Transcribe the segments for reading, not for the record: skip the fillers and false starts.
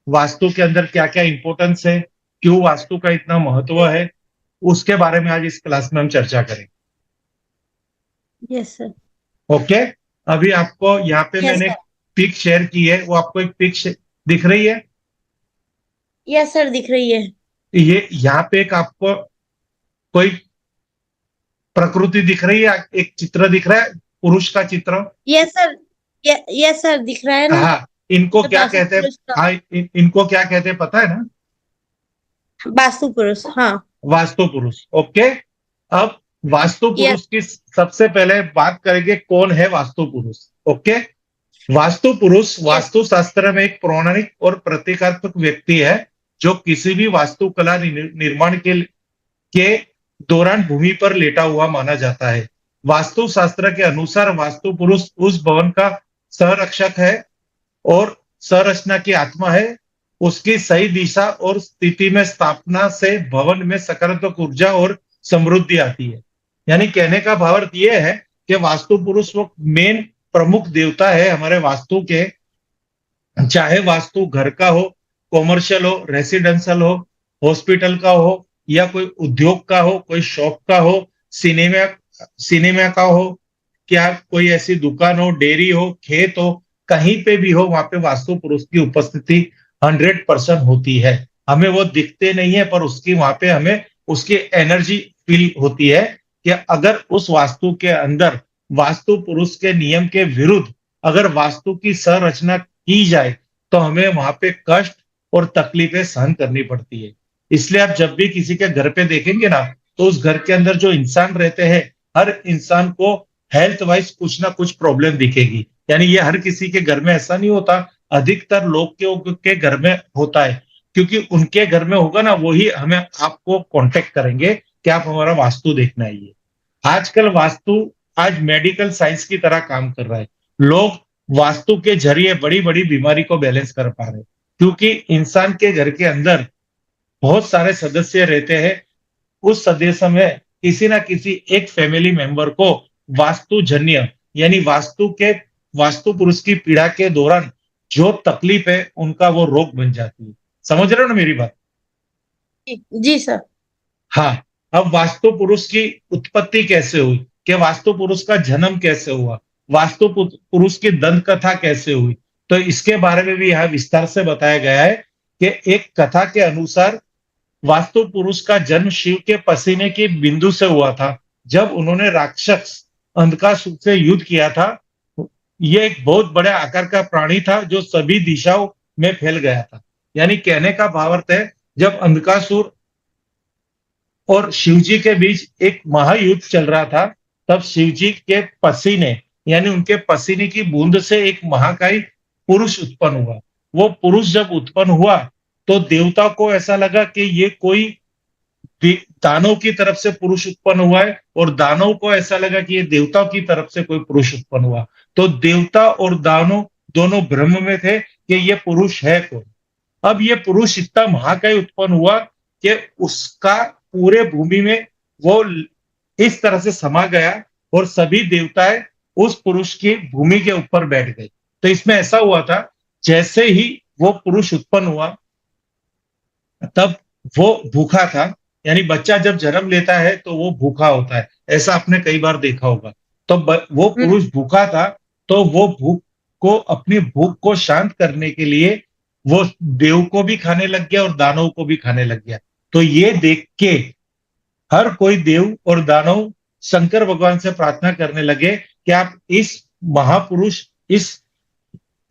वास्तु के अंदर क्या क्या इंपॉर्टेंस है, क्यों वास्तु का इतना महत्व है, उसके बारे में आज इस क्लास में हम चर्चा करेंगे। Yes sir. ओके। अभी आपको यहाँ पे यस मैंने सर। पिक शेयर की है, वो आपको एक दिख रही है। यस सर, दिख रही है। ये यहाँ पे एक आपको कोई प्रकृति दिख रही है, एक चित्र दिख रहा है, पुरुष का चित्र। Yes sir. यस सर, दिख रहा है ना। हाँ। इनको क्या बताओ कहते हैं? पुरुष का। हाँ, इनको क्या कहते हैं पता है ना? वास्तु पुरुष, हाँ। वास्तु पुरुष। ओके। अब वास्तु यस। पुरुष की सबसे पहले बात करेंगे, कौन है वास्तु पुरुष। ओके। वास्तु पुरुष यस। वास्तु शास्त्र में एक पौराणिक और प्रतीकात्मक व्यक्ति है, जो किसी भी वास्तुकला निर्माण के दौरान भूमि पर लेटा हुआ माना जाता है। वास्तु शास्त्र के अनुसार वास्तु पुरुष उस भवन का संरक्षक है और संरचना की आत्मा है। उसकी सही दिशा और स्थिति में स्थापना से भवन में सकारात्मक ऊर्जा और समृद्धि आती है। यानी कहने का भावार्थ यह है कि वास्तु पुरुष वो मेन प्रमुख देवता है हमारे वास्तु के। चाहे वास्तु घर का हो, कॉमर्शियल हो, रेसिडेंशियल हो, हॉस्पिटल का हो, या कोई उद्योग का हो, कोई शॉप का हो, सिनेमा सिनेमा का हो, क्या कोई ऐसी दुकान हो, डेयरी हो, खेत हो, कहीं पे भी हो, वहां पे वास्तु पुरुष की उपस्थिति 100% होती है। हमें वो दिखते नहीं है, पर उसकी वहां पे हमें उसकी एनर्जी फील होती है कि अगर उस वास्तु के अंदर वास्तु पुरुष के नियम के विरुद्ध अगर वास्तु की संरचना की जाए, तो हमें वहां पे कष्ट और तकलीफें सहन करनी पड़ती है। इसलिए आप जब भी किसी के घर पे देखेंगे ना, तो उस घर के अंदर जो इंसान रहते हैं, हर इंसान को हेल्थ वाइज कुछ ना कुछ प्रॉब्लम दिखेगी। यानी ये हर किसी के घर में ऐसा नहीं होता, अधिकतर लोग के घर में होता है, क्योंकि उनके घर में होगा ना, वही हमें आपको कांटेक्ट करेंगे कि आप हमारा वास्तु देखना है। ये आजकल वास्तु आज मेडिकल साइंस की तरह काम कर रहा है। लोग वास्तु के जरिए बड़ी बड़ी बीमारी को बैलेंस कर पा रहे हैं, क्योंकि इंसान के घर के अंदर बहुत सारे सदस्य रहते हैं। उस सदस्य में किसी ना किसी एक फैमिली मेंबर को वास्तुजन्य यानी वास्तु पुरुष की पीड़ा के दौरान जो तकलीफ है, उनका वो रोग बन जाती है। समझ रहे हो ना मेरी बात? जी सर। हाँ। अब वास्तु पुरुष की उत्पत्ति कैसे हुई, कि वास्तु पुरुष का जन्म कैसे हुआ, वास्तु पुरुष की दंत कथा कैसे हुई, तो इसके बारे में भी यहाँ विस्तार से बताया गया है कि एक कथा के अनुसार वास्तु पुरुष का जन्म शिव के पसीने की बिंदु से हुआ था, जब उन्होंने राक्षस अंधकासुर से युद्ध किया था। यह एक बहुत बड़े आकार का प्राणी था जो सभी दिशाओं में फैल गया था। यानी कहने का भावार्थ है, जब अंधकासुर और शिवजी के बीच एक महायुद्ध चल रहा था, तब शिवजी के पसीने यानी उनके पसीने की बूंद से एक महाकाय पुरुष उत्पन्न हुआ। वो पुरुष जब उत्पन्न हुआ, तो देवता को ऐसा लगा कि ये कोई दानव की तरफ से पुरुष उत्पन्न हुआ है, और दानव को ऐसा लगा कि ये देवताओं की तरफ से कोई पुरुष उत्पन्न हुआ। तो देवता और दानव दोनों भ्रम में थे कि ये पुरुष है कौन। अब ये पुरुष इतना महाकाय उत्पन्न हुआ कि उसका पूरे भूमि में वो इस तरह से समा गया, और सभी देवताएं उस पुरुष की भूमि के ऊपर बैठ गए। तो इसमें ऐसा हुआ था, जैसे ही वो पुरुष उत्पन्न हुआ, तब वो भूखा था। यानी बच्चा जब जन्म लेता है तो वो भूखा होता है, ऐसा आपने कई बार देखा होगा। तो वो पुरुष हम्म। भूखा था, तो वो भूख को अपनी भूख को शांत करने के लिए वो देव को भी खाने लग गया और दानव को भी खाने लग गया। तो ये देख के हर कोई देव और दानव शंकर भगवान से प्रार्थना करने लगे कि आप इस महापुरुष इस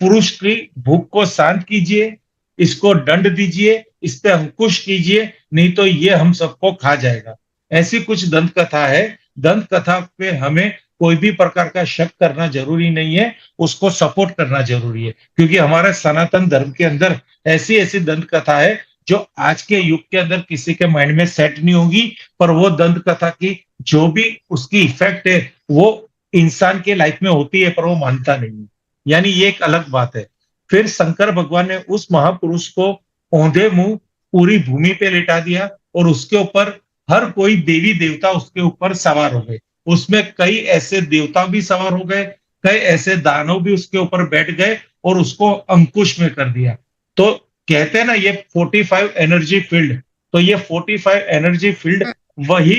पुरुष की भूख को शांत कीजिए, इसको दंड दीजिए, इस पे अंकुश कीजिए, नहीं तो ये हम सबको खा जाएगा। ऐसी कुछ दंत कथा है। दंत कथा पे हमें कोई भी प्रकार का शक करना जरूरी नहीं है, उसको सपोर्ट करना जरूरी है, क्योंकि हमारे सनातन धर्म के अंदर ऐसी ऐसी दंत कथा है जो आज के युग के अंदर किसी के माइंड में सेट नहीं होगी, पर वो दंत कथा की जो भी उसकी इफेक्ट है, वो इंसान के लाइफ में होती है, पर वो मानता नहीं है। यानी ये एक अलग बात है। फिर शंकर भगवान ने उस महापुरुष को औंधे मुंह पूरी भूमि पे लेटा दिया, और उसके ऊपर हर कोई देवी देवता उसके ऊपर सवार हो गए। उसमें कई ऐसे देवता भी सवार हो गए, कई ऐसे दानव भी उसके ऊपर बैठ गए और उसको अंकुश में कर दिया। तो कहते हैं ना ये 45 एनर्जी फील्ड, तो ये 45 एनर्जी फील्ड वही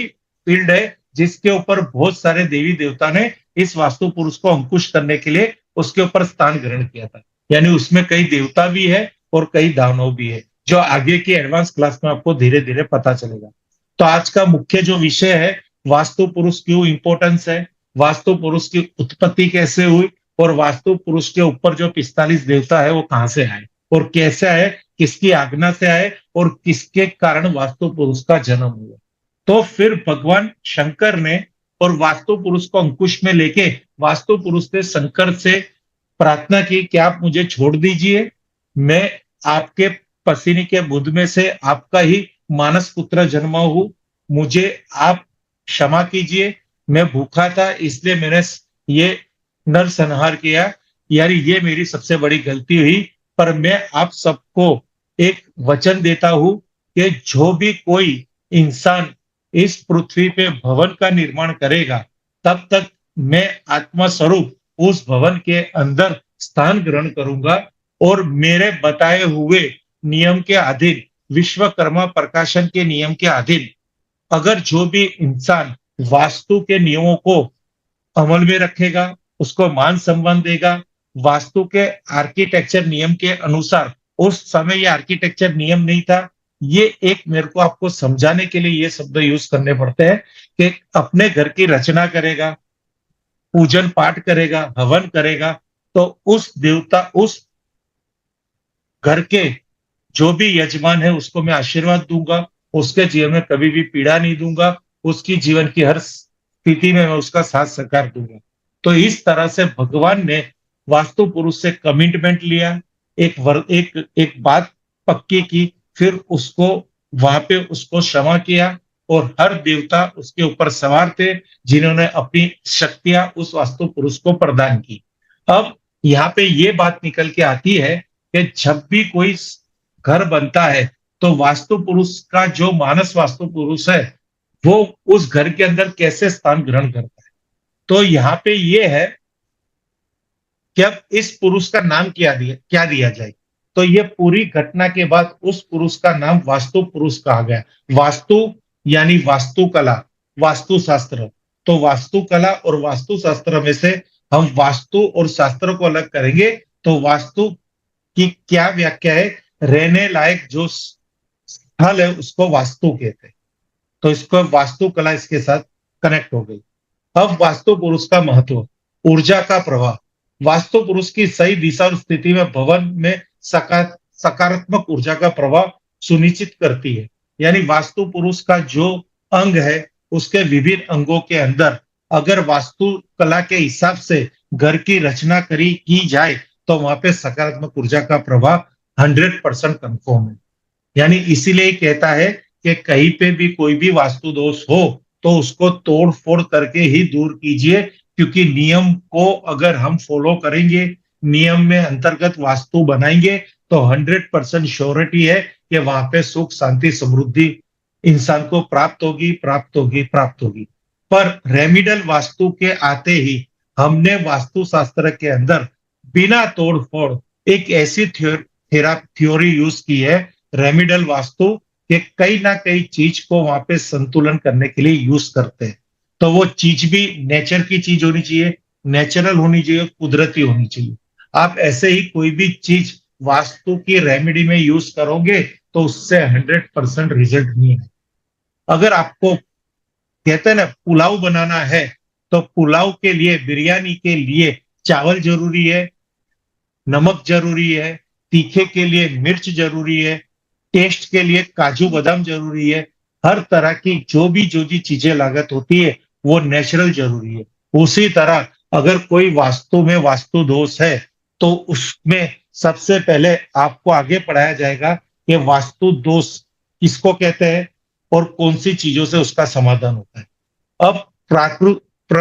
फील्ड है जिसके ऊपर बहुत सारे देवी देवता ने इस वास्तु पुरुष को अंकुश करने के लिए उसके ऊपर स्थान ग्रहण किया था। यानी उसमें कई देवता भी है और कई दानव भी है, जो आगे की एडवांस क्लास में आपको धीरे धीरे पता चलेगा। तो आज का मुख्य जो विषय है, वास्तु पुरुष क्यों इंपॉर्टेंस है, वास्तु पुरुष की उत्पत्ति कैसे हुई, और वास्तु पुरुष के ऊपर जो 45 देवता है वो कहां से आए और कैसे आए, किसकी आज्ञा से आए और किसके कारण वास्तु पुरुष का जन्म हुआ। तो फिर भगवान शंकर ने और वास्तु पुरुष को अंकुश में लेके वास्तु पुरुष ने शंकर से प्रार्थना की कि आप मुझे छोड़ दीजिए, मैं आपके पसीने के बुध में से आपका ही मानस पुत्र जन्मा हूं, मुझे आप क्षमा कीजिए, मैं भूखा था इसलिए मैंने ये नरसंहार किया, यार ये मेरी सबसे बड़ी गलती हुई। पर मैं आप सबको एक वचन देता हूं कि जो भी कोई इंसान इस पृथ्वी पे भवन का निर्माण करेगा, तब तक मैं आत्मा स्वरूप उस भवन के अंदर स्थान ग्रहण करूंगा और मेरे बताए हुए नियम के अधीन, विश्वकर्मा प्रकाशन के नियम के अधीन, अगर जो भी इंसान वास्तु के नियमों को अमल में रखेगा, उसको मान सम्मान देगा, वास्तु के आर्किटेक्चर नियम के अनुसार, उस समय ये आर्किटेक्चर नियम नहीं था, ये एक मेरे को आपको समझाने के लिए ये शब्द यूज करने पड़ते हैं कि अपने घर की रचना करेगा, पूजन पाठ करेगा, हवन करेगा, तो उस देवता, उस घर के जो भी यजमान है उसको मैं आशीर्वाद दूंगा, उसके जीवन में कभी भी पीड़ा नहीं दूंगा, उसकी जीवन की हर स्थिति में मैं उसका साथ सहकार दूंगा। तो इस तरह से भगवान ने वास्तु पुरुष से कमिटमेंट लिया, एक बात पक्की की, फिर उसको वहां पे उसको क्षमा किया, और हर देवता उसके ऊपर सवार थे जिन्होंने अपनी शक्तियां उस वास्तु पुरुष को प्रदान की। अब यहाँ पे ये बात निकल के आती है कि जब भी कोई घर बनता है तो वास्तु पुरुष का जो मानस वास्तु पुरुष है वो उस घर के अंदर कैसे स्थान ग्रहण करता है। तो यहाँ पे ये है कि अब इस पुरुष का नाम क्या दिया जाए। तो ये पूरी घटना के बाद उस पुरुष का नाम वास्तु पुरुष कहा गया। वास्तु यानी वास्तुकला, वास्तुशास्त्र। तो वास्तुकला और वास्तुशास्त्र में से हम वास्तु और शास्त्र को अलग करेंगे तो वास्तु की क्या व्याख्या है, रहने लायक जो स्थल है उसको वास्तु कहते हैं। तो इसको वास्तुकला इसके साथ कनेक्ट हो गई। अब वास्तु पुरुष का महत्व, ऊर्जा का प्रवाह। वास्तु पुरुष की सही दिशा और स्थिति में भवन में सकारात्मक ऊर्जा का प्रवाह सुनिश्चित करती है। यानी वास्तु पुरुष का जो अंग है उसके विभिन्न अंगों के अंदर अगर वास्तु कला के हिसाब से घर की रचना की जाए तो वहां पे सकारात्मक ऊर्जा का प्रभाव 100% कंफर्म है। यानी इसीलिए कहता है कि कहीं पे भी कोई भी वास्तु दोष हो तो उसको तोड़ फोड़ करके ही दूर कीजिए, क्योंकि नियम को अगर हम फॉलो करेंगे, नियम में अंतर्गत वास्तु बनाएंगे तो 100% श्योरिटी है कि वहां पे सुख शांति समृद्धि इंसान को प्राप्त होगी, प्राप्त होगी, प्राप्त होगी। पर रेमिडल वास्तु के आते ही हमने वास्तु शास्त्र के अंदर बिना तोड़ फोड़ एक ऐसी थ्योरी यूज की है, रेमिडल वास्तु, कि कई ना कई चीज को वहां पे संतुलन करने के लिए यूज करते हैं। तो वो चीज भी नेचर की चीज होनी चाहिए, नेचुरल होनी चाहिए, कुदरती होनी चाहिए। आप ऐसे ही कोई भी चीज वास्तु की रेमेडी में यूज करोगे तो उससे 100% रिजल्ट नहीं है। अगर आपको कहते हैं ना पुलाव बनाना है तो पुलाव के लिए, बिरयानी के लिए चावल जरूरी है, नमक जरूरी है, तीखे के लिए मिर्च जरूरी है, टेस्ट के लिए काजू बादाम जरूरी है। हर तरह की जो भी चीजें लागत होती है वो नेचुरल जरूरी है। उसी तरह अगर कोई वास्तु में वास्तु दोष है तो उसमें सबसे पहले आपको आगे पढ़ाया जाएगा कि वास्तु दोष किसको कहते हैं और कौन सी चीजों से उसका समाधान होता है। अब